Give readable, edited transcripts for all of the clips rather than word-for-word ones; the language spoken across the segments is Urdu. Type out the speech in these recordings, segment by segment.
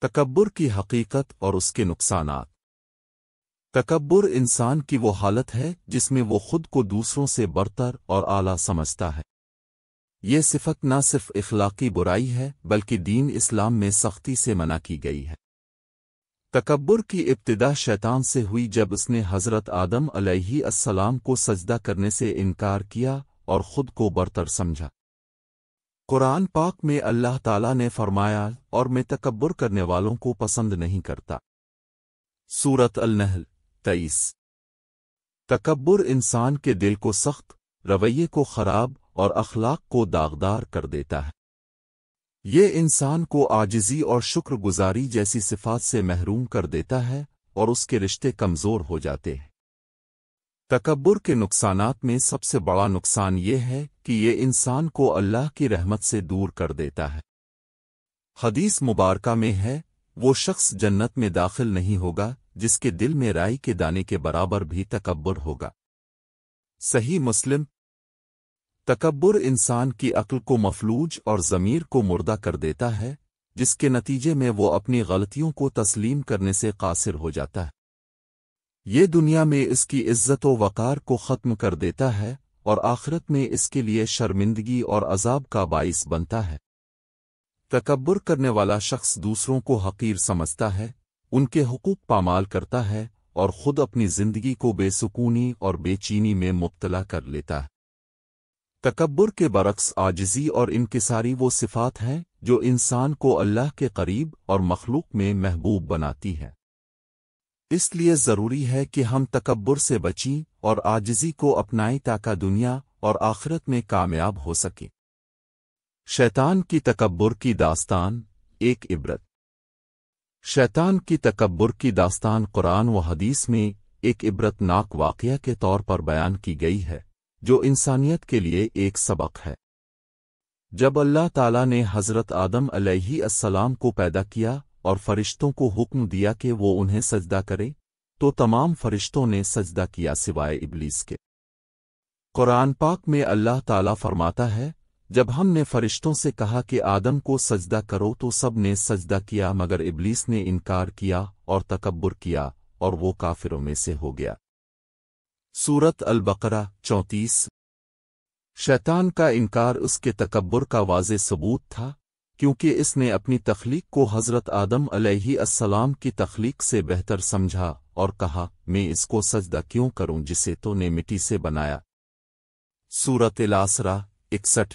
تکبر کی حقیقت اور اس کے نقصانات۔ تکبر انسان کی وہ حالت ہے جس میں وہ خود کو دوسروں سے برتر اور اعلیٰ سمجھتا ہے۔ یہ صفت نہ صرف اخلاقی برائی ہے بلکہ دین اسلام میں سختی سے منع کی گئی ہے۔ تکبر کی ابتدا شیطان سے ہوئی جب اس نے حضرت آدم علیہ السلام کو سجدہ کرنے سے انکار کیا اور خود کو برتر سمجھا۔ قرآن پاک میں اللہ تعالیٰ نے فرمایا اور میں تکبر کرنے والوں کو پسند نہیں کرتا۔ سورۃ النحل 23۔ تکبر انسان کے دل کو سخت، رویے کو خراب اور اخلاق کو داغدار کر دیتا ہے۔ یہ انسان کو عاجزی اور شکر گزاری جیسی صفات سے محروم کر دیتا ہے اور اس کے رشتے کمزور ہو جاتے ہیں۔ تکبر کے نقصانات میں سب سے بڑا نقصان یہ ہے کہ یہ انسان کو اللہ کی رحمت سے دور کر دیتا ہے۔ حدیث مبارکہ میں ہے، وہ شخص جنت میں داخل نہیں ہوگا جس کے دل میں رائی کے دانے کے برابر بھی تکبر ہوگا۔ صحیح مسلم۔ تکبر انسان کی عقل کو مفلوج اور ضمیر کو مردہ کر دیتا ہے، جس کے نتیجے میں وہ اپنی غلطیوں کو تسلیم کرنے سے قاصر ہو جاتا ہے۔ یہ دنیا میں اس کی عزت و وقار کو ختم کر دیتا ہے اور آخرت میں اس کے لیے شرمندگی اور عذاب کا باعث بنتا ہے۔ تکبر کرنے والا شخص دوسروں کو حقیر سمجھتا ہے، ان کے حقوق پامال کرتا ہے اور خود اپنی زندگی کو بے سکونی اور بے چینی میں مبتلا کر لیتا ہے۔ تکبر کے برعکس عاجزی اور انکساری وہ صفات ہیں جو انسان کو اللہ کے قریب اور مخلوق میں محبوب بناتی ہے۔ اس لیے ضروری ہے کہ ہم تکبر سے بچیں اور عاجزی کو اپنائیں تاکہ دنیا اور آخرت میں کامیاب ہو سکیں۔ شیطان کی تکبر کی داستان، ایک عبرت۔ شیطان کی تکبر کی داستان قرآن و حدیث میں ایک عبرت ناک واقعہ کے طور پر بیان کی گئی ہے، جو انسانیت کے لیے ایک سبق ہے۔ جب اللہ تعالیٰ نے حضرت آدم علیہ السلام کو پیدا کیا اور فرشتوں کو حکم دیا کہ وہ انہیں سجدہ کرے، تو تمام فرشتوں نے سجدہ کیا سوائے ابلیس کے۔ قرآن پاک میں اللہ تعالیٰ فرماتا ہے، جب ہم نے فرشتوں سے کہا کہ آدم کو سجدہ کرو تو سب نے سجدہ کیا مگر ابلیس نے انکار کیا اور تکبر کیا اور وہ کافروں میں سے ہو گیا۔ سورۃ البقرہ 34۔ شیطان کا انکار اس کے تکبر کا واضح ثبوت تھا، کیونکہ اس نے اپنی تخلیق کو حضرت آدم علیہ السلام کی تخلیق سے بہتر سمجھا اور کہا، میں اس کو سجدہ کیوں کروں جسے تو نے مٹی سے بنایا۔ سورۃ الاسراء 61۔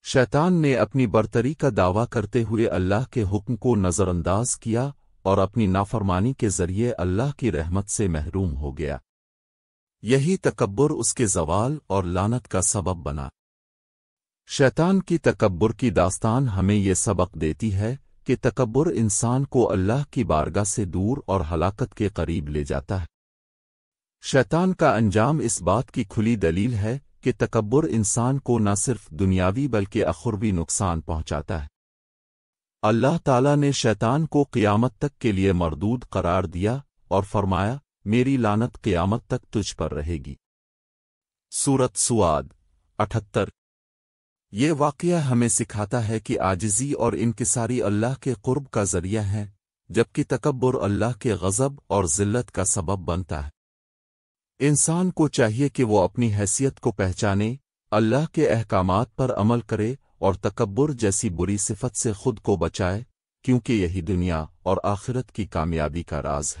شیطان نے اپنی برتری کا دعویٰ کرتے ہوئے اللہ کے حکم کو نظر انداز کیا اور اپنی نافرمانی کے ذریعے اللہ کی رحمت سے محروم ہو گیا۔ یہی تکبر اس کے زوال اور لعنت کا سبب بنا۔ شیطان کی تکبر کی داستان ہمیں یہ سبق دیتی ہے کہ تکبر انسان کو اللہ کی بارگاہ سے دور اور ہلاکت کے قریب لے جاتا ہے۔ شیطان کا انجام اس بات کی کھلی دلیل ہے کہ تکبر انسان کو نہ صرف دنیاوی بلکہ اخروی نقصان پہنچاتا ہے۔ اللہ تعالیٰ نے شیطان کو قیامت تک کے لیے مردود قرار دیا اور فرمایا، میری لعنت قیامت تک تجھ پر رہے گی۔ سورۃ سواد 78۔ یہ واقعہ ہمیں سکھاتا ہے کہ عاجزی اور انکساری اللہ کے قرب کا ذریعہ ہے، جبکہ تکبر اللہ کے غضب اور ذلت کا سبب بنتا ہے۔ انسان کو چاہیے کہ وہ اپنی حیثیت کو پہچانے، اللہ کے احکامات پر عمل کرے اور تکبر جیسی بری صفت سے خود کو بچائے، کیونکہ یہی دنیا اور آخرت کی کامیابی کا راز ہے۔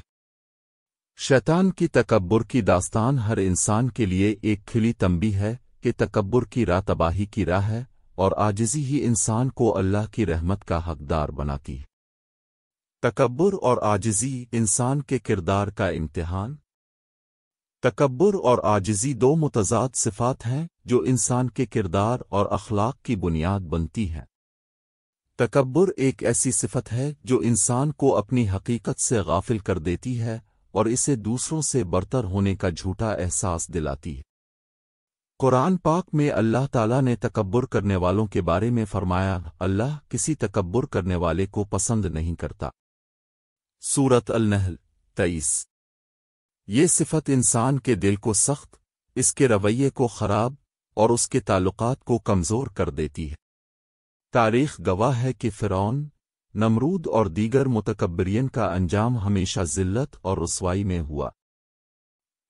شیطان کی تکبر کی داستان ہر انسان کے لیے ایک کھلی تنبیہ ہے کہ تکبر کی راہ تباہی کی راہ ہے اور عاجزی ہی انسان کو اللہ کی رحمت کا حقدار بناتی ہے۔ تکبر اور عاجزی انسان کے کردار کا امتحان۔ تکبر اور عاجزی دو متضاد صفات ہیں جو انسان کے کردار اور اخلاق کی بنیاد بنتی ہیں۔ تکبر ایک ایسی صفت ہے جو انسان کو اپنی حقیقت سے غافل کر دیتی ہے اور اسے دوسروں سے برتر ہونے کا جھوٹا احساس دلاتی ہے۔ قرآن پاک میں اللہ تعالیٰ نے تکبر کرنے والوں کے بارے میں فرمایا، اللہ کسی تکبر کرنے والے کو پسند نہیں کرتا۔ سورۃ النحل 23۔ یہ صفت انسان کے دل کو سخت، اس کے رویے کو خراب اور اس کے تعلقات کو کمزور کر دیتی ہے۔ تاریخ گواہ ہے کہ فرعون، نمرود اور دیگر متکبرین کا انجام ہمیشہ ذلت اور رسوائی میں ہوا۔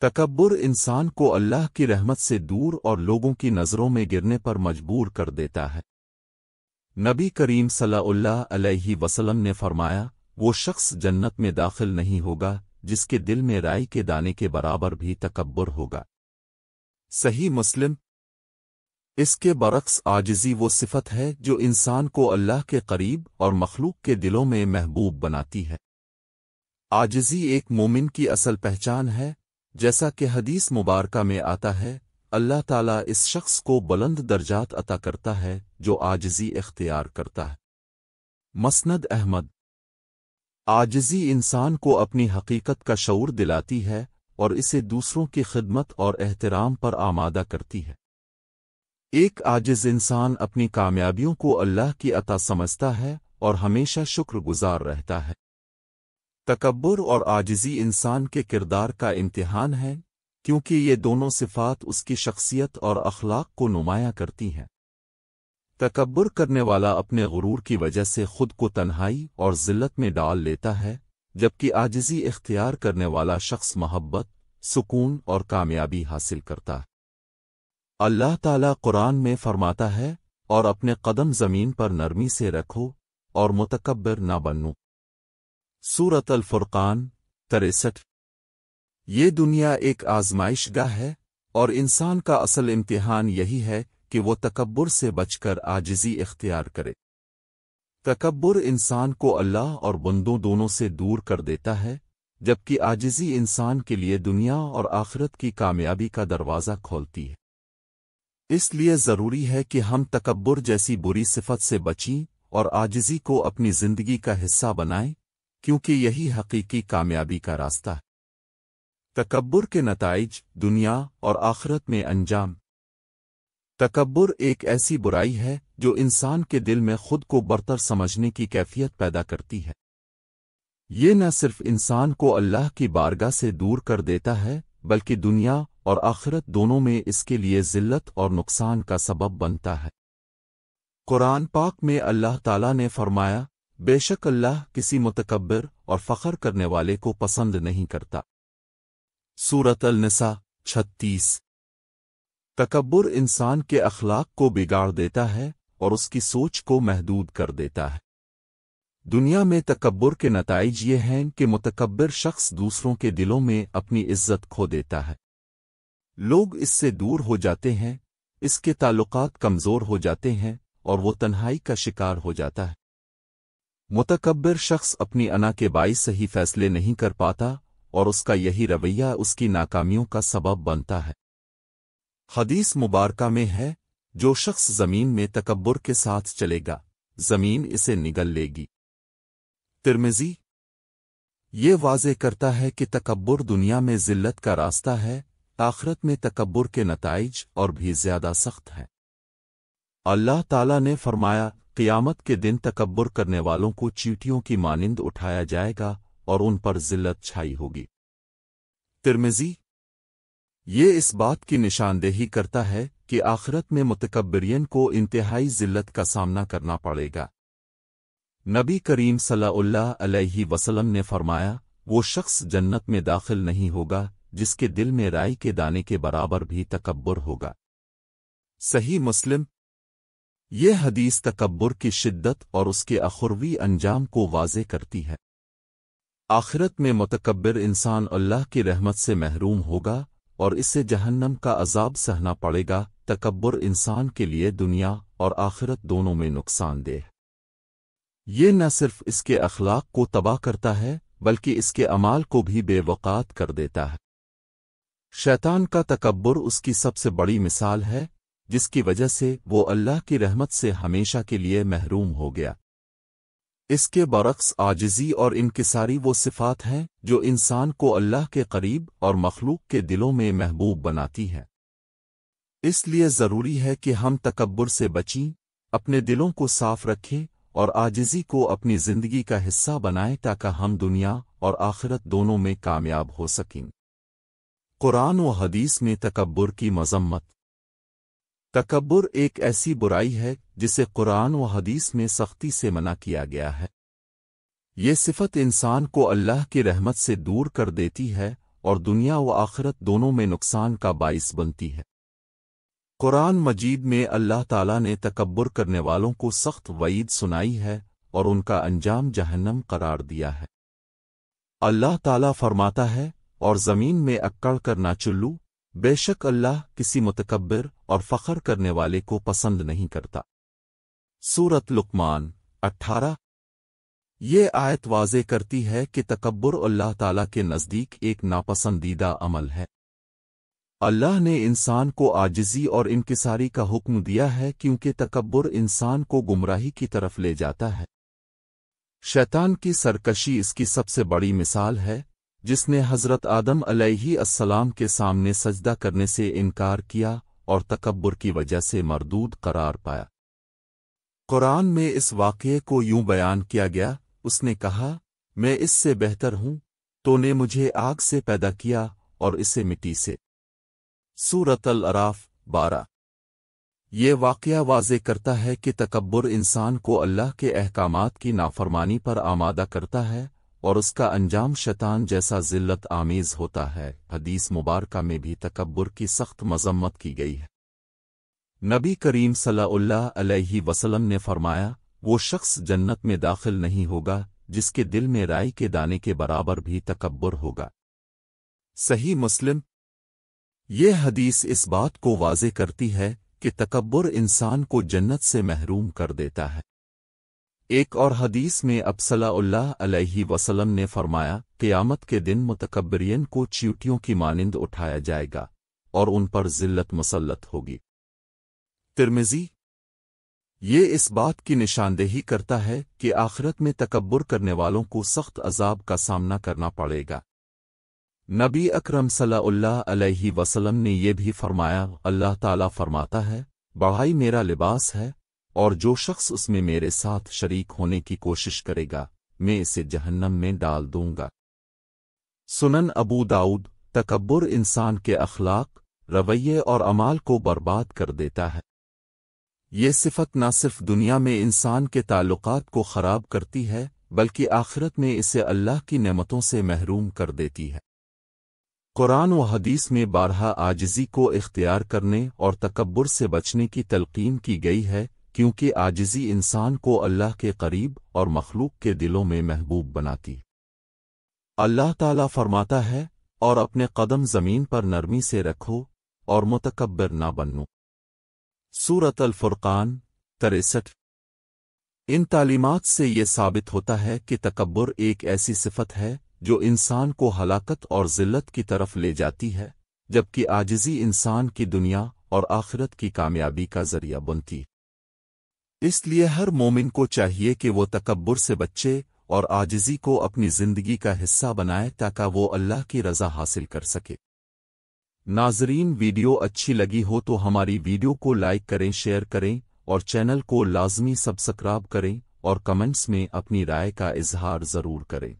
تکبر انسان کو اللہ کی رحمت سے دور اور لوگوں کی نظروں میں گرنے پر مجبور کر دیتا ہے۔ نبی کریم صلی اللہ علیہ وسلم نے فرمایا، وہ شخص جنت میں داخل نہیں ہوگا جس کے دل میں رائی کے دانے کے برابر بھی تکبر ہوگا۔ صحیح مسلم۔ اس کے برعکس عاجزی وہ صفت ہے جو انسان کو اللہ کے قریب اور مخلوق کے دلوں میں محبوب بناتی ہے۔ عاجزی ایک مومن کی اصل پہچان ہے، جیسا کہ حدیث مبارکہ میں آتا ہے، اللہ تعالیٰ اس شخص کو بلند درجات عطا کرتا ہے جو عاجزی اختیار کرتا ہے۔ مسند احمد۔ عاجزی انسان کو اپنی حقیقت کا شعور دلاتی ہے اور اسے دوسروں کی خدمت اور احترام پر آمادہ کرتی ہے۔ ایک عاجز انسان اپنی کامیابیوں کو اللہ کی عطا سمجھتا ہے اور ہمیشہ شکر گزار رہتا ہے۔ تکبر اور عاجزی انسان کے کردار کا امتحان ہے، کیونکہ یہ دونوں صفات اس کی شخصیت اور اخلاق کو نمایاں کرتی ہیں۔ تکبر کرنے والا اپنے غرور کی وجہ سے خود کو تنہائی اور ذلت میں ڈال لیتا ہے، جبکہ عاجزی اختیار کرنے والا شخص محبت، سکون اور کامیابی حاصل کرتا ہے۔ اللہ تعالیٰ قرآن میں فرماتا ہے، اور اپنے قدم زمین پر نرمی سے رکھو اور متکبر نہ بنو۔ سورۃ الفرقان 63۔ یہ دنیا ایک آزمائش گاہ ہے، اور انسان کا اصل امتحان یہی ہے کہ وہ تکبر سے بچ کر عاجزی اختیار کرے۔ تکبر انسان کو اللہ اور بندوں دونوں سے دور کر دیتا ہے، جبکہ عاجزی انسان کے لیے دنیا اور آخرت کی کامیابی کا دروازہ کھولتی ہے۔ اس لیے ضروری ہے کہ ہم تکبر جیسی بری صفت سے بچیں اور عاجزی کو اپنی زندگی کا حصہ بنائیں، کیونکہ یہی حقیقی کامیابی کا راستہ ہے۔ تکبر کے نتائج دنیا اور آخرت میں انجام۔ تکبر ایک ایسی برائی ہے جو انسان کے دل میں خود کو برتر سمجھنے کی کیفیت پیدا کرتی ہے۔ یہ نہ صرف انسان کو اللہ کی بارگاہ سے دور کر دیتا ہے، بلکہ دنیا اور آخرت دونوں میں اس کے لیے ذلت اور نقصان کا سبب بنتا ہے۔ قرآن پاک میں اللہ تعالیٰ نے فرمایا، بے شک اللہ کسی متکبر اور فخر کرنے والے کو پسند نہیں کرتا۔ سورۃ النساء 36۔ تکبر انسان کے اخلاق کو بگاڑ دیتا ہے اور اس کی سوچ کو محدود کر دیتا ہے۔ دنیا میں تکبر کے نتائج یہ ہیں کہ متکبر شخص دوسروں کے دلوں میں اپنی عزت کھو دیتا ہے۔ لوگ اس سے دور ہو جاتے ہیں، اس کے تعلقات کمزور ہو جاتے ہیں اور وہ تنہائی کا شکار ہو جاتا ہے۔ متکبر شخص اپنی انا کے باعث صحیح فیصلے نہیں کر پاتا اور اس کا یہی رویہ اس کی ناکامیوں کا سبب بنتا ہے۔ حدیث مبارکہ میں ہے، جو شخص زمین میں تکبر کے ساتھ چلے گا، زمین اسے نگل لے گی۔ ترمذی۔ یہ واضح کرتا ہے کہ تکبر دنیا میں ذلت کا راستہ ہے، آخرت میں تکبر کے نتائج اور بھی زیادہ سخت ہیں۔ اللہ تعالیٰ نے فرمایا، قیامت کے دن تکبر کرنے والوں کو چیٹیوں کی مانند اٹھایا جائے گا اور ان پر ذلت چھائی ہوگی۔ ترمذی۔ یہ اس بات کی نشاندہی کرتا ہے کہ آخرت میں متکبرین کو انتہائی ذلت کا سامنا کرنا پڑے گا۔ نبی کریم صلی اللہ علیہ وسلم نے فرمایا، وہ شخص جنت میں داخل نہیں ہوگا جس کے دل میں رائی کے دانے کے برابر بھی تکبر ہوگا۔ صحیح مسلم۔ یہ حدیث تکبر کی شدت اور اس کے اخروی انجام کو واضح کرتی ہے۔ آخرت میں متکبر انسان اللہ کی رحمت سے محروم ہوگا اور اسے جہنم کا عذاب سہنا پڑے گا۔ تکبر انسان کے لیے دنیا اور آخرت دونوں میں نقصان دہ ہے۔ یہ نہ صرف اس کے اخلاق کو تباہ کرتا ہے بلکہ اس کے اعمال کو بھی بے وقات کر دیتا ہے۔ شیطان کا تکبر اس کی سب سے بڑی مثال ہے، جس کی وجہ سے وہ اللہ کی رحمت سے ہمیشہ کے لیے محروم ہو گیا۔ اس کے برعکس عاجزی اور انکساری وہ صفات ہیں جو انسان کو اللہ کے قریب اور مخلوق کے دلوں میں محبوب بناتی ہیں۔ اس لیے ضروری ہے کہ ہم تکبر سے بچیں، اپنے دلوں کو صاف رکھیں اور عاجزی کو اپنی زندگی کا حصہ بنائیں تاکہ ہم دنیا اور آخرت دونوں میں کامیاب ہو سکیں۔ قرآن و حدیث میں تکبر کی مذمت۔ تکبر ایک ایسی برائی ہے جسے قرآن و حدیث میں سختی سے منع کیا گیا ہے۔ یہ صفت انسان کو اللہ کی رحمت سے دور کر دیتی ہے اور دنیا و آخرت دونوں میں نقصان کا باعث بنتی ہے۔ قرآن مجید میں اللہ تعالیٰ نے تکبر کرنے والوں کو سخت وعید سنائی ہے اور ان کا انجام جہنم قرار دیا ہے۔ اللہ تعالیٰ فرماتا ہے، اور زمین میں اکڑ کر نہ چلو، بے شک اللہ کسی متکبر اور فخر کرنے والے کو پسند نہیں کرتا۔ سورۃ لقمان 18۔ یہ آیت واضح کرتی ہے کہ تکبر اللہ تعالیٰ کے نزدیک ایک ناپسندیدہ عمل ہے۔ اللہ نے انسان کو عاجزی اور انکساری کا حکم دیا ہے کیونکہ تکبر انسان کو گمراہی کی طرف لے جاتا ہے۔ شیطان کی سرکشی اس کی سب سے بڑی مثال ہے، جس نے حضرت آدم علیہ السلام کے سامنے سجدہ کرنے سے انکار کیا اور تکبر کی وجہ سے مردود قرار پایا۔ قرآن میں اس واقعے کو یوں بیان کیا گیا، اس نے کہا، میں اس سے بہتر ہوں، تو نے مجھے آگ سے پیدا کیا اور اسے مٹی سے۔ سورۃ الاعراف 12۔ یہ واقعہ واضح کرتا ہے کہ تکبر انسان کو اللہ کے احکامات کی نافرمانی پر آمادہ کرتا ہے اور اس کا انجام شیطان جیسا ذلت آمیز ہوتا ہے۔ حدیث مبارکہ میں بھی تکبر کی سخت مذمت کی گئی ہے۔ نبی کریم صلی اللہ علیہ وسلم نے فرمایا، وہ شخص جنت میں داخل نہیں ہوگا جس کے دل میں رائی کے دانے کے برابر بھی تکبر ہوگا۔ صحیح مسلم۔ یہ حدیث اس بات کو واضح کرتی ہے کہ تکبر انسان کو جنت سے محروم کر دیتا ہے۔ ایک اور حدیث میں اب صلی اللہ علیہ وسلم نے فرمایا، قیامت کے دن متکبرین کو چیونٹیوں کی مانند اٹھایا جائے گا اور ان پر ذلت مسلط ہوگی۔ ترمذی۔ یہ اس بات کی نشاندہی کرتا ہے کہ آخرت میں تکبر کرنے والوں کو سخت عذاب کا سامنا کرنا پڑے گا۔ نبی اکرم صلی اللہ علیہ وسلم نے یہ بھی فرمایا، اللہ تعالیٰ فرماتا ہے، بڑھائی میرا لباس ہے، اور جو شخص اس میں میرے ساتھ شریک ہونے کی کوشش کرے گا میں اسے جہنم میں ڈال دوں گا۔ سنن ابو داؤد۔ تکبر انسان کے اخلاق، رویے اور اعمال کو برباد کر دیتا ہے۔ یہ صفت نہ صرف دنیا میں انسان کے تعلقات کو خراب کرتی ہے بلکہ آخرت میں اسے اللہ کی نعمتوں سے محروم کر دیتی ہے۔ قرآن و حدیث میں بارہا عاجزی کو اختیار کرنے اور تکبر سے بچنے کی تلقین کی گئی ہے، کیونکہ عاجزی انسان کو اللہ کے قریب اور مخلوق کے دلوں میں محبوب بناتی۔ اللہ تعالیٰ فرماتا ہے، اور اپنے قدم زمین پر نرمی سے رکھو اور متکبر نہ بنو۔ سورۃ الفرقان 63۔ ان تعلیمات سے یہ ثابت ہوتا ہے کہ تکبر ایک ایسی صفت ہے جو انسان کو ہلاکت اور ذلت کی طرف لے جاتی ہے، جبکہ عاجزی انسان کی دنیا اور آخرت کی کامیابی کا ذریعہ بنتی۔ اس لیے ہر مومن کو چاہیے کہ وہ تکبر سے بچے اور عاجزی کو اپنی زندگی کا حصہ بنائے تاکہ وہ اللہ کی رضا حاصل کر سکے۔ ناظرین، ویڈیو اچھی لگی ہو تو ہماری ویڈیو کو لائک کریں، شیئر کریں اور چینل کو لازمی سبسکرائب کریں اور کمنٹس میں اپنی رائے کا اظہار ضرور کریں۔